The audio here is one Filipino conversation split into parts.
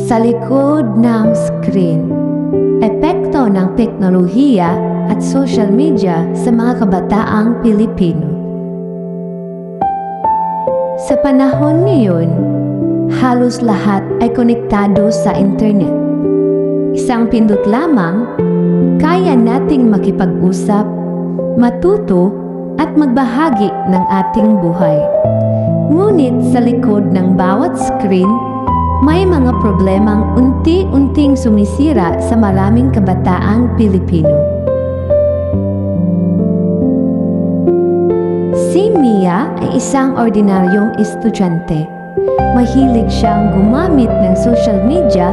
Sa likod ng screen, epekto ng teknolohiya at social media sa mga kabataang Pilipino. Sa panahon ngayon, halos lahat ay konektado sa internet. Isang pindot lamang, kaya nating makipag-usap, matuto at magbahagi ng ating buhay. Ngunit sa likod ng bawat screen, may mga problemang unti-unting sumisira sa maraming kabataang Pilipino. Si Mia ay isang ordinaryong estudyante. Mahilig siyang gumamit ng social media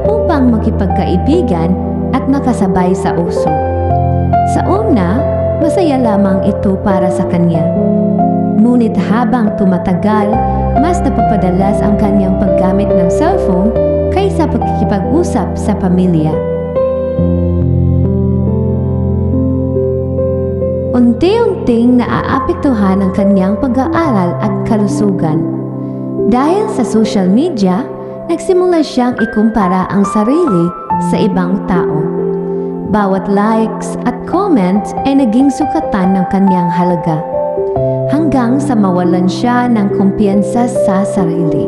upang makipagkaibigan at makasabay sa uso. Sa una, masaya lamang ito para sa kanya. Ngunit habang tumatagal, mas napapadalas ang kanyang paggamit ng cellphone kaysa pagkikipag-usap sa pamilya. Unti-unting naaapektuhan ang kanyang pag-aaral at kalusugan. Dahil sa social media, nagsimula siyang ikumpara ang sarili sa ibang tao. Bawat likes at comments ay naging sukatan ng kanyang halaga, hanggang sa mawalan siya ng kumpiyansa sa sarili.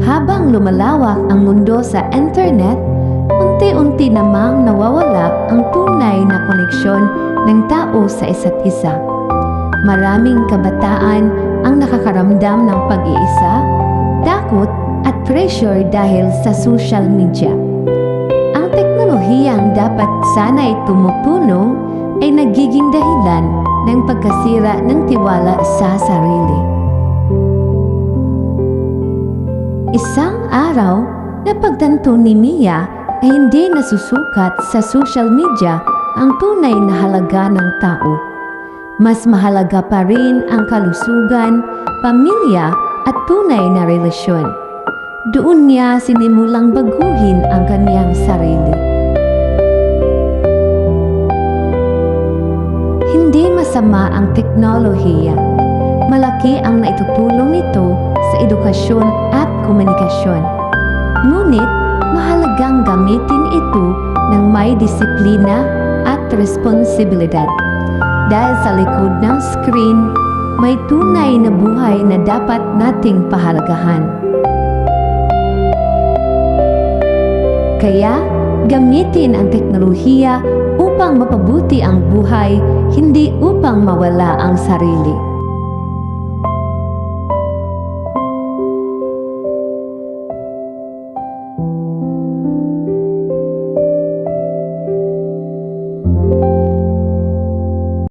Habang lumalawak ang mundo sa internet, unti-unti namang nawawala ang tunay na koneksyon ng tao sa isa't isa. Maraming kabataan ang nakakaramdam ng pag-iisa, takot at pressure dahil sa social media. Ang teknolohiyang dapat sana'y tumutulong ay nagiging dahilan ng pagkasira ng tiwala sa sarili. Isang araw, napagtanto ni Mia ay hindi nasusukat sa social media ang tunay na halaga ng tao. Mas mahalaga pa rin ang kalusugan, pamilya at tunay na relasyon. Doon niya sinimulang baguhin ang kaniyang sarili. Hindi masama ang teknolohiya. Malaki ang naitutulong nito sa edukasyon at komunikasyon. Ngunit, mahalagang gamitin ito ng may disiplina at responsibilidad. Dahil sa likod ng screen, may tunay na buhay na dapat nating pahalagahan. Kaya, gamitin ang teknolohiya upang mapabuti ang buhay, hindi upang mawala ang sarili.